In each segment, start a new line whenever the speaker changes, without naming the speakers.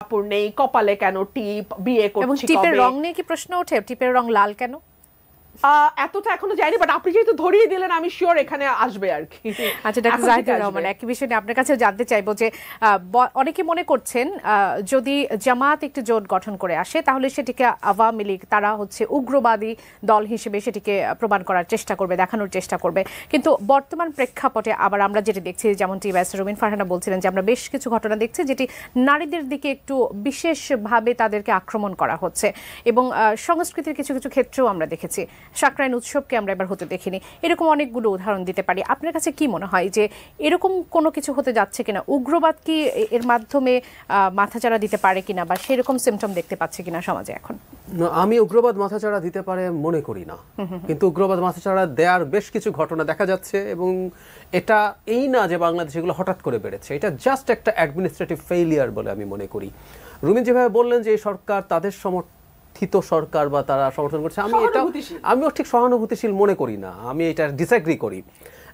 কাপড় নেই, কপালে কেন টিপ, বিয়ে করছি
এবং টিপের রং নিয়ে কি প্রশ্ন ওঠে? টিপের রং লাল কেন?
এতটা এখনো যায়নি, বাট আপনি যেহেতু ধরিয়ে দিলেন আমি শিওর এখানে আসবে আর কি।
আচ্ছা, ডাক্তার জাহিদুর রহমান, একই বিষয়ে আপনার কাছে জানতে চাইবো যে অনেকে মনে করছেন যদি জামাত একটি জোট গঠন করে আসে তাহলে সেটিকে আওয়ামী লীগ তারা হচ্ছে উগ্রবাদী দল হিসেবে সেটিকে প্রমাণ করার চেষ্টা করবে, দেখানোর চেষ্টা করবে। কিন্তু বর্তমান প্রেক্ষাপটে আবার আমরা যেটি দেখছি, যেমনটি রুমিন ফারহানা বলছিলেন যে আমরা বেশ কিছু ঘটনা দেখছি যেটি নারীদের দিকে একটু বিশেষভাবে তাদেরকে আক্রমণ করা হচ্ছে, এবং সংস্কৃতির কিছু কিছু ক্ষেত্রেও আমরা দেখেছি। সাকরাইন উৎসবকে আমরা এবার হতে দেখিনি, এরকম অনেকগুলো উদাহরণ দিতে পারি। আপনার কাছে কি মনে হয় যে এরকম কোনো কিছু হতে যাচ্ছে কিনা? উগ্রবাদ কি এর মাধ্যমে মাথাচাড়া দিতে পারে কিনা, বা সেরকম সিমটম দেখতে পাচ্ছে কিনা সমাজে এখন?
আমি উগ্রবাদ মাথাচাড়া দিতে পারে মনে করি না, কিন্তু উগ্রবাদ মাথাচাড়া দেওয়ার বেশ কিছু ঘটনা দেখা যাচ্ছে, এবং এটা এই না যে বাংলাদেশে এগুলো হঠাৎ করে বেড়েছে, এটা জাস্ট একটা অ্যাডমিনিস্ট্রেটিভ ফেইলিয়ার বলে আমি মনে করি। রুমিন যেভাবে বললেন যে এই সরকার তাদের সরকার বা তারা সমর্থন করছে, আমিও ঠিক সহানুভূতিশীল মনে করি না, আমি এটা ডিসএগ্রি করি।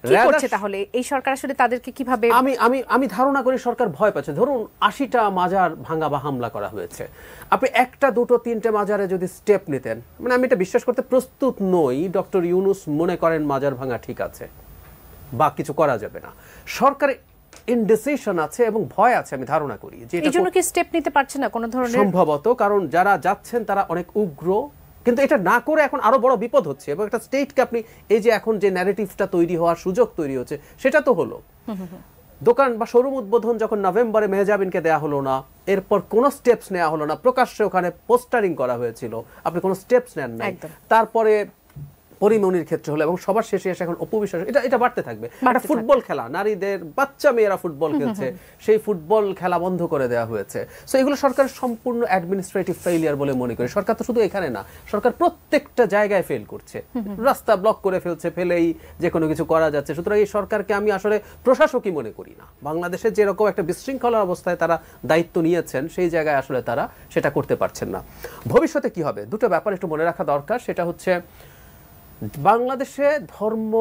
কি করছে তাহলে এই সরকার? আসলে তাদেরকে কিভাবে
আমি ধারণা করি সরকার ভয় পাচ্ছে। ধরুন ৮০টা মাজার ভাঙা বা হামলা করা হয়েছে, আপনি একটা দুটো তিনটে মাজারে যদি স্টেপ নিতেন, মানে আমি এটা বিশ্বাস করতে প্রস্তুত নই ডক্টর ইউনূস মনে করেন মাজার ভাঙা ঠিক আছে বা কিছু করা যাবে না। সরকারের ইনডিসিশন আছে এবং ভয় আছে, আমি ধারণা করি যে
এই জন্য কি স্টেপ নিতে পারছে না কোনো ধরনের,
সম্ভবত কারণ যারা যাচ্ছেন তারা অনেক উগ্র, কিন্তু এটা না করে এখন আরো বড় বিপদ হচ্ছে। এবং একটা স্টেটকে আপনি এই যে এখন যে ন্যারেটিভটা তৈরি হওয়ার সুযোগ তৈরি হচ্ছে সেটা তো হলো দোকান বা শোরুম উদ্বোধন যখন নভেম্বরে মেহজাবিনকে দেয়া হলো না, এরপর কোনো স্টেপস নেওয়া হলো না, প্রকাশ্যে ওখানে পোস্টারিং করা হয়েছিল, আপনি কোনো স্টেপস নেন নাই। তারপরে পরিমণির ক্ষেত্রে হলো, এবং সবার শেষে এসে এখন অপবিশ্বাস, এটা বাড়তে থাকবে। একটা ফুটবল খেলা, নারীদের বাচ্চা মেয়েরা ফুটবল খেলছে, সেই ফুটবল খেলা বন্ধ করে দেওয়া হয়েছে। সো এগুলো সরকারের সম্পূর্ণ অ্যাডমিনিস্ট্রেটিভ ফেইলিয়ার বলে মনে করি। সরকার তো শুধু এখানে না, সরকার প্রত্যেকটা জায়গায় ফেল করছে, রাস্তা ব্লক করে ফেলেই যে কোনো কিছু করা যাচ্ছে। সুতরাং এই সরকারকে আমি আসলে প্রশাসকই মনে করি না। বাংলাদেশে যেরকম একটা বিশৃঙ্খলার অবস্থায় তারা দায়িত্ব নিয়েছেন, সেই জায়গায় আসলে তারা সেটা করতে পারছেন না। ভবিষ্যতে কি হবে, দুটো ব্যাপার একটু মনে রাখা দরকার। সেটা হচ্ছে বাংলাদেশে ধর্ম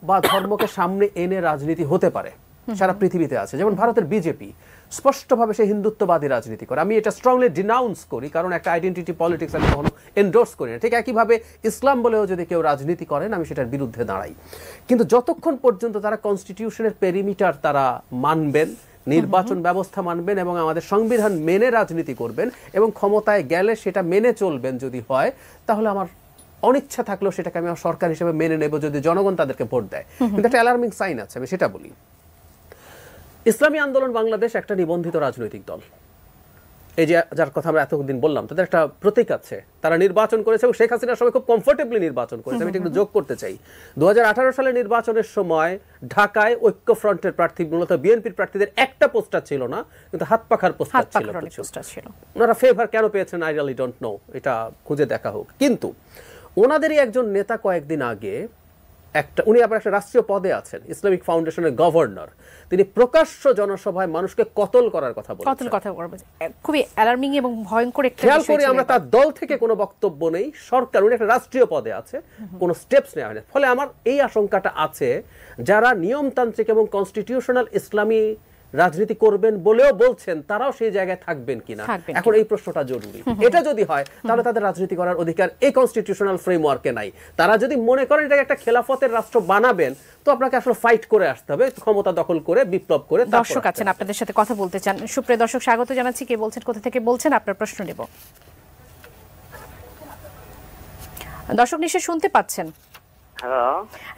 বা ধর্মকে সামনে এনে রাজনীতি হতে পারে, সারা পৃথিবীতে আছে। যেমন ভারতের বিজেপি স্পষ্টভাবে সে হিন্দুত্ববাদী রাজনীতি করে, আমি এটা স্ট্রংলি ডিনাউন্স করি, কারণ একটা আইডেন্টিটি পলিটিক্স আমি কখনো এন্ডোর্স করি না। ঠিক একইভাবে ইসলাম বলেও যদি কেউ রাজনীতি করেন আমি সেটার বিরুদ্ধে দাঁড়াই। কিন্তু যতক্ষণ পর্যন্ত তারা কনস্টিটিউশনের পেরিমিটার তারা মানবেন, নির্বাচন ব্যবস্থা মানবেন এবং আমাদের সংবিধান মেনে রাজনীতি করবেন এবং ক্ষমতায় গেলে সেটা মেনে চলবেন, যদি হয় তাহলে আমার অনিচ্ছা থাকলেও সেটাকে আমি সরকার হিসেবে মেনে নেব যদি জনগণ তাদেরকে ভোট দেয়। কিন্তু একটা অ্যালার্মিং সাইন আছে, আমি সেটা বলি। ইসলামী আন্দোলন বাংলাদেশ একটা নিবন্ধিত রাজনৈতিক দল, এই যে যার কথা আমরা এতদিন বললাম, তাদের একটা প্রতীক আছে, তারা নির্বাচন করেছে এবং শেখ হাসিনার সময় খুব কমফোর্টেবলি নির্বাচন করেছে। আমি একটু যোগ করতে চাই, 2018 সালে নির্বাচনের সময় ঢাকায় ঐক্য ফ্রন্টের প্রার্থী, মূলত বিএনপির প্রার্থীদের একটা পোস্টার ছিল না, কিন্তু হাত পাখার পোস্টার ছিল। ওনারা ফেভার কেন পেয়েছেন আই রিয়েলি ডোন্ট নো, এটা খুঁজে দেখা হোক। কিন্তু ওনাদেরই একজন নেতা কয়েকদিন আগে উনি আবার একটা রাষ্ট্রীয় পদে আছেন, ইসলামিক ফাউন্ডেশনের গভর্নর, তিনি প্রকাশ্য জনসভায় মানুষকে কতল করার কথা বলেছেন।
খুবই অ্যালার্মিং এবং ভয়ঙ্কর একটা বিষয়।
খেয়াল করি আমরা তার দল থেকে কোনো বক্তব্য নেই, সরকার, উনি একটা রাষ্ট্রীয় পদে আছে, কোনো স্টেপস নেওয়া হয়নি। ফলে আমার এই আশঙ্কাটা আছে, যারা নিয়মতান্ত্রিক এবং কনস্টিটিউশনাল ইসলামী রাজনীতি করবেন বলেও বলছেন, তারাও সেই জায়গায় থাকবেন কিনা, এখন এই প্রশ্নটা জরুরি। এটা যদি হয় তাহলে তাদের রাজনীতি করার অধিকার এই কনস্টিটিউশনাল ফ্রেমওয়ার্কে নাই। তারা যদি মনে করেন এটাকে একটা খেলাফতের রাষ্ট্র বানাবেন, তো আপনাকে আসলে ফাইট করে আসতে হবে, ক্ষমতা দখল করে, বিপ্লব করে।
দর্শক আছেন আপনাদের সাথে কথা বলতে চান, সুপ্রিয় দর্শক স্বাগত জানাচ্ছি। কে বলছেন, কোথা থেকে বলছেন, আপনার প্রশ্ন নেব। দর্শক নিশ্চয় শুনতে পাচ্ছেন?
হ্যালো,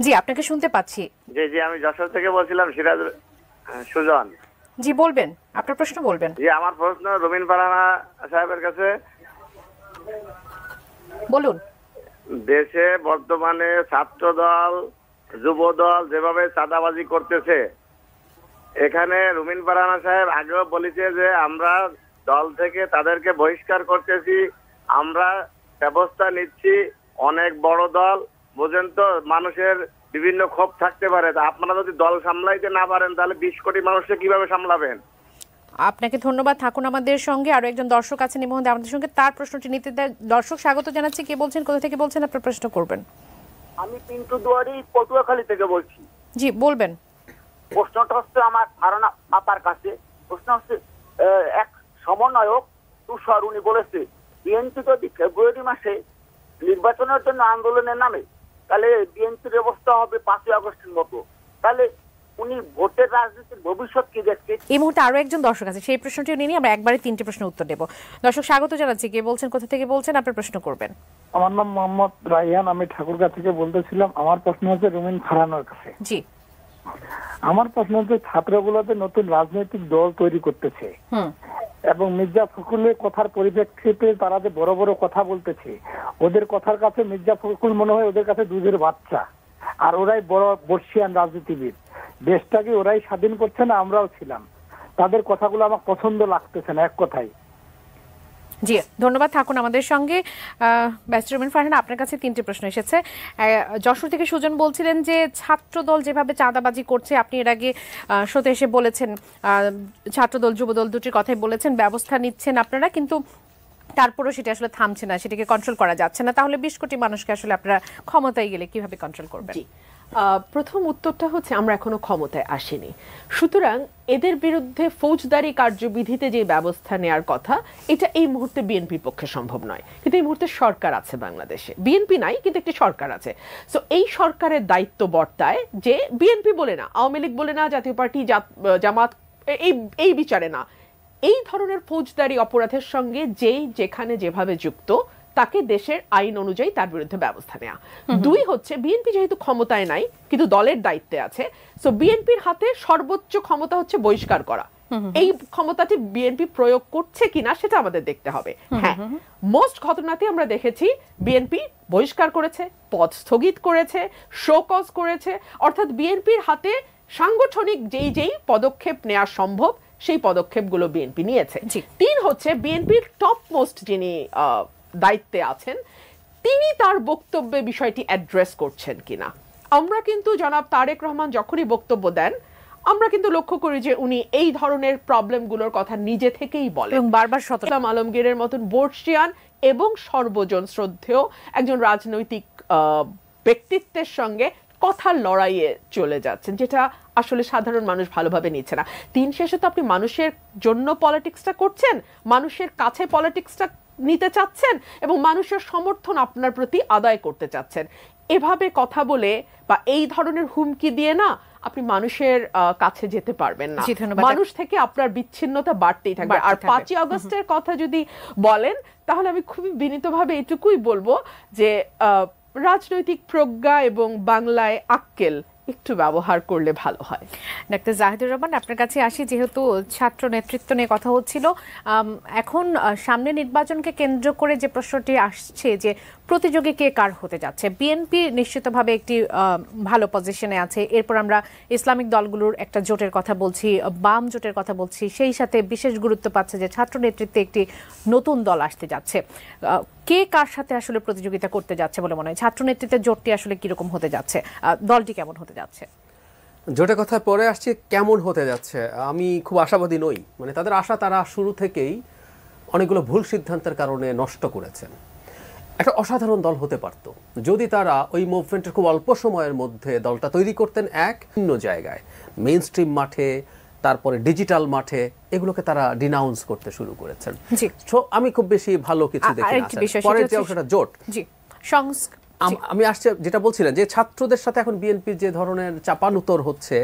জি আপনাকে শুনতে পাচ্ছি।
জি আমি যশোর থেকে বলছিলাম, সিরাজ সুজন।
জি বলবেন, আপনার প্রশ্ন বলবেন।
জি আমার প্রশ্ন রুমিন ফারহানা সাহেবের কাছে।
বলুন।
দেশে বর্তমানে ছাত্র দল, যুব দল যেভাবে চাঁদাবাজি করতেছে, এখানে রুমিন ফারহানা সাহেব আগেও বলেছে যে আমরা দল থেকে তাদেরকে বহিষ্কার করতেছি, আমরা ব্যবস্থা নিচ্ছি। অনেক বড় দল, বুঝেন তো, মানুষের বিভিন্ন ক্ষোভ থাকতে পারে। আপনারা যদি দল সামলাইতে না পারেন তাহলে 20 কোটি মানুষকে কিভাবে সামলাবেন?
আপনাকে ধন্যবাদ, থাকুন আমাদের সঙ্গে। আরো একজন দর্শক আছেন এই মুহূর্তে আমাদের সঙ্গে, তার প্রশ্নটি নিতে দেয়। দর্শক স্বাগত জানাচ্ছি। কে বলছেন, কোথা থেকে বলছেন, আপনার প্রশ্ন করবেন।
আমি পিন্টু দুয়ারি পটুয়াখালী থেকে বলছি।
জি বলবেন।
প্রশ্নটা হচ্ছে আমার ধারণা আপার কাছে। প্রশ্ন হচ্ছে, এক সমন্বয়ক তুষার উনি বলেছে বিএনপি যদি ফেব্রুয়ারি মাসে নির্বাচনের জন্য আন্দোলনের নামে তাহলে বিএনপির অবস্থা হবে 5ই আগস্টের মতো। তাহলে উনি ভোটের রাজনীতির ভবিষ্যৎ কি দেখছে?
এই মুহূর্তে আরো একজন দর্শক আছে, সেই প্রশ্নটিও নিয়ে আমরা একবারে 3টে প্রশ্নের উত্তর দেব। দর্শক স্বাগত জানাচ্ছি, কে বলছেন, কোথা থেকে বলছেন, আপনার প্রশ্ন করবেন।
আমার নাম মোহাম্মদ রাইহান, আমি ঠাকুরগাঁ থেকে বলতেছিলাম। আমার প্রশ্ন হচ্ছে রুমিন ফারহানার কাছে।
জি,
আমার প্রশ্ন হচ্ছে ছাত্রগুলোতে নতুন রাজনৈতিক দল তৈরি করতেছে এবং মির্জা ফখরুলের কথার পরিপ্রেক্ষিতে তারা যে বড় বড় কথা বলতেছে, ওদের কথার কাছে মির্জা ফখরুল মনে হয় ওদের কাছে দুধের বাচ্চা, আর ওরাই বড় বর্ষিয়ান রাজনীতিবিদ। দেশটাকে ওরাই স্বাধীন করছে না, আমরাও ছিলাম। তাদের কথাগুলো আমার পছন্দ লাগতেছে না, এক কথাই।
জি ধন্যবাদ, থাকুন আমাদের সঙ্গে। ব্যারিস্টার রুমিন ফারহানা, আপনার কাছে 3টে প্রশ্ন এসেছে। যশোর থেকে সুজন বলছিলেন যে ছাত্রদল যেভাবে চাঁদাবাজি করছে, আপনি এর আগে শোতে এসে বলেছেন ছাত্রদল যুবদল দুটির কথাই বলেছেন, ব্যবস্থা নিচ্ছেন আপনারা, কিন্তু তারপরেও সেটা আসলে থামছে না, সেটাকে কন্ট্রোল করা যাচ্ছে না। তাহলে 20 কোটি মানুষকে আসলে আপনারা ক্ষমতায় গেলে কিভাবে কন্ট্রোল করবেন?
জি, প্রথম উত্তরটা হচ্ছে আমরা এখনো ক্ষমতায় আসিনি, সুতরাং এদের বিরুদ্ধে ফৌজদারি কার্যবিধিতে যে ব্যবস্থা নেওয়ার কথা এটা এই মুহূর্তে বিএনপির পক্ষে সম্ভব নয়। কিন্তু এই মুহূর্তে সরকার আছে বাংলাদেশে, বিএনপি নাই কিন্তু একটি সরকার আছে। সো এই সরকারের দায়িত্ব বর্তায় যে বিএনপি বলে না, আওয়ামী লীগ বলে না, জাতীয় পার্টি, জামাত এই বিচারে না, এই ধরনের ফৌজদারি অপরাধের সঙ্গে যেই যেখানে যেভাবে যুক্ত তাকে দেশের আইন অনুযায়ী তার বিরুদ্ধে ব্যবস্থা নেওয়া। 2 হচ্ছে বিএনপি যেহেতু ক্ষমতায় নাই কিন্তু দলের দায়িত্বে আছে, সো বিএনপির হাতে সর্বোচ্চ ক্ষমতা হচ্ছে বহিষ্কার করা। এই ক্ষমতাটি বিএনপি প্রয়োগ করছে কিনা সেটা আমাদের দেখতে হবে। হ্যাঁ, মোস্ট ঘটনাতে আমরা দেখেছি বিএনপি বহিষ্কার করেছে, পদ স্থগিত করেছে, শো কজ করেছে, অর্থাৎ বিএনপির হাতে সাংগঠনিক যেই পদক্ষেপ নেওয়া সম্ভব সেই পদক্ষেপগুলো বিএনপি নিয়েছে। 3 হচ্ছে বিএনপির টপ মোস্ট যিনি দায়িত্বে আছেন তিনি তার বক্তব্যে বিষয়টি অ্যাড্রেস করছেন কিনা। আমরা কিন্তু জনাব তারেক রহমান যখনই বক্তব্য দেন আমরা কিন্তু লক্ষ্য করি যে উনি এই ধরনের প্রবলেমগুলোর কথা নিজে থেকেই বলেন
এবং বারবার
ইসলাম আলমগীরের মতন বর্ষিয়ান এবং সর্বজন শ্রদ্ধেয় একজন রাজনৈতিক ব্যক্তিত্বের সঙ্গে কথার লড়াইয়ে চলে যাচ্ছেন, যেটা আসলে সাধারণ মানুষ ভালোভাবে নিচ্ছে না। 3 শেষে তো আপনি মানুষের জন্য পলিটিক্সটা করছেন, মানুষের কাছে পলিটিক্সটা নিতে চাচ্ছেন এবং মানুষের সমর্থন আপনার প্রতি আদায় করতে চাচ্ছেন। এভাবে কথা বলে বা এই ধরনের হুমকি দিয়ে না আপনি মানুষের কাছে যেতে পারবেন না, মানুষ থেকে আপনার বিচ্ছিন্নতা বাড়তেই থাকবে। আর 5ই আগস্টের কথা যদি বলেন তাহলে আমি খুবই বিনীতভাবে এটুকুই বলবো যে রাজনৈতিক প্রজ্ঞা এবং বাংলায় আক্কেল একটু ব্যবহার করলে ভালো হয়।
ডাক্তার জাহিদুর রহমান, আপনার কাছে আসি। যেহেতু ছাত্র নেতৃত্ব নিয়ে কথা হচ্ছিল, এখন সামনে নির্বাচনকে কেন্দ্র করে যে প্রশ্নটি আসছে যে প্রতিযোগী কে কার হতে যাচ্ছে, বিএনপি নিশ্চিতভাবে একটি ভালো পজিশনে আছে, এরপর আমরা ইসলামিক দলগুলোর একটা জোটের কথা বলছি, বাম জোটের কথা বলছি, সেই সাথে বিশেষ গুরুত্ব পাচ্ছে যে ছাত্র নেতৃত্বে একটি নতুন দল আসতে যাচ্ছে। কে কার সাথে আসলে প্রতিযোগিতা করতে যাচ্ছে বলে মনে হয়? ছাত্র নেতৃত্বের জোটটি আসলে কিরকম হতে যাচ্ছে, দলটি কেমন হতে যাচ্ছে?
জোটের কথা পরে আসছে, কেমন হতে যাচ্ছে আমি খুব আশাবাদী নই। মানে তাদের আশা তারা শুরু থেকেই অনেকগুলো ভুল সিদ্ধান্তের কারণে নষ্ট করেছেন। একটা অসাধারণ দল হতে পারত যদি তারা ওই মুভমেন্টের খুব অল্প সময়ের মধ্যে দলটা তৈরি করতেন এক ভিন্ন জায়গায়, মেইন স্ট্রিম মাঠে, তারপরে ডিজিটাল মাঠে, এগুলোকে তারা ডিনাউন্স করতে শুরু করেছেন। আমি খুব বেশি ভালো কিছু দেখি না। পরের যে অংশটা জোট, আমি আসছে যেটা বলছিলেন যে ছাত্রদের সাথে এখন বিএনপির যে ধরনের চাপানুতর হচ্ছে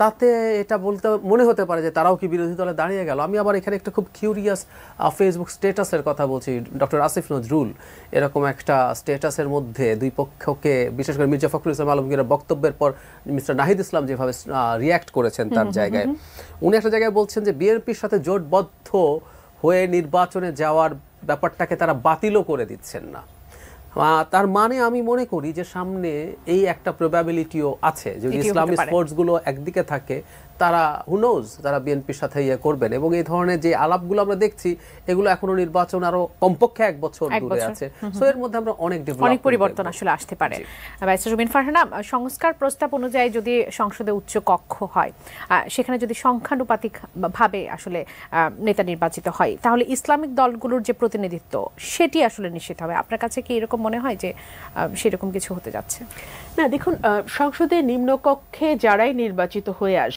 তাতে এটা বলতে মনে হতে পারে যে তারাও কি বিরোধী দলে দাঁড়িয়ে গেল। আমি আবার এখানে একটা খুব কিউরিয়াস ফেসবুক স্ট্যাটাসের কথা বলছি। ডক্টর আসিফ নজরুল এরকম একটা স্ট্যাটাসের মধ্যে দুই পক্ষকে, বিশেষ করে মির্জা ফখরুল ইসলাম আলমগীরের বক্তব্যের পর মিস্টার নাহিদ ইসলাম যেভাবে রিয়্যাক্ট করেছেন তার জায়গায়, উনি একটা জায়গায় বলছেন যে বিএনপির সাথে জোটবদ্ধ হয়ে নির্বাচনে যাওয়ার ব্যাপারটাকে তারা বাতিলও করে দিচ্ছেন না। তার মানে আমি মনে করি যে সামনে এই একটা প্রবাবিলিটিও আছে যদি ইসলামিক ফোর্সগুলো একদিকে থাকে তারা হু নোজ তারা বিএনপির সাথে ইয়ে করবেন। এবং এই ধরনের যে আলাপগুলো আমরা দেখছি এগুলো এখনো নির্বাচন আরো কমপক্ষে 1 বছর দূরে আছে। সো এর মধ্যে আমরা অনেক
পরিবর্তন আসলে আসতে পারে। ব্যারিস্টার রুমিন ফারহানা, সংস্কার প্রস্তাব অনুযায়ী যদি সংসদে উচ্চ কক্ষ হয়, সেখানে যদি সংখ্যানুপাতিক ভাবে আসলে নেতা নির্বাচিত হয় তাহলে ইসলামিক দলগুলোর যে প্রতিনিধিত্ব সেটি আসলে নিশ্চিত হবে। আপনার কাছে কি এরকম মনে হয় যে সেরকম কিছু হতে যাচ্ছে?
না, দেখুন, সংসদে নিম্নকক্ষে যারাই নির্বাচিত হয়ে আসবে